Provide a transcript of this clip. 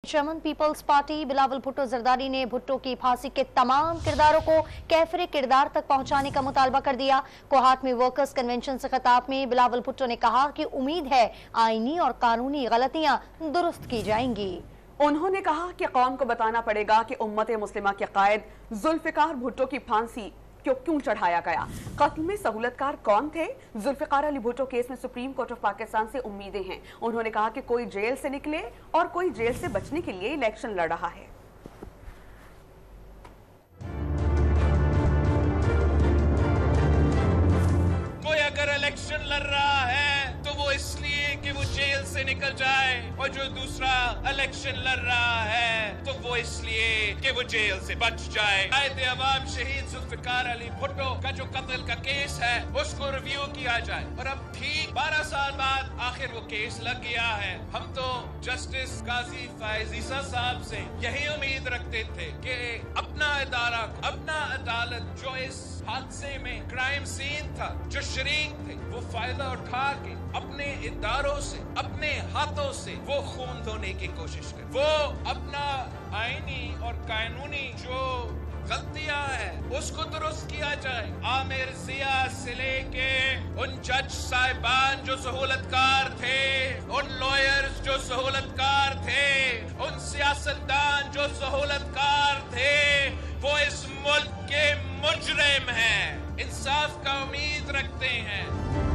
चमन peoples party Bilawal Bhutto Zardari ने भुट्टो की फांसी के तमाम किरदारों को कैफरे किरदार तक पहुंचाने का मुतालबा कर दिया। कोहाट में वर्कर्स कन्वेंशन से खिताब में बिलावल भुट्टो ने कहा कि उम्मीद है आईनी और कानूनी गलतियां दुरुस्त की जाएंगी। उन्होंने कहा कि कौम को बताना पड़ेगा कि उम्मत मुस्लिमा के कायद जुल्फिकार भुट्टो की फांसी क्यों चढ़ाया गया। कत्ल में सहूलतकार कौन थे? जुल्फिकार अली भुट्टो केस में सुप्रीम कोर्ट ऑफ पाकिस्तान से उम्मीदें हैं। उन्होंने कहा कि कोई जेल से निकले और कोई जेल से बचने के लिए इलेक्शन लड़ रहा है। कोई अगर इलेक्शन लड़ रहा है तो वो इसलिए कि वो जेल से निकल जाए, और जो दूसरा इलेक्शन लड़ रहा है तो वो इसलिए कि वो जेल से बच जाए। कायदे अवाम शहीद जुल्फिकार अली भुट्टो का जो कत्ल का केस है उसको रिव्यू किया जाए, और अब ठीक 12 साल बाद आखिर वो केस लग गया है। हम तो जस्टिस काजी फैज ईसा साहब से यही उम्मीद रखते थे कि अपना इदारा, अपना अदालत जो इस हादसे में क्राइम सीन था, जो शरीक थे, वो फायदा उठा के अपने इदारों से, अपने हाथों से वो खून धोने की कोशिश करे। वो अपना आईनी और कानूनी जो गलतियां हैं उसको दुरुस्त किया जाए। आमिर जिया से लेके उन जज साहिबान जो सहूलतकार थे, उन लॉयर्स जो सहूलतकार थे, उन सियासतदान जो सहूलतकार थे, वो इस मुल्क के मुजरिम हैं, इंसाफ का उम्मीद रखते हैं।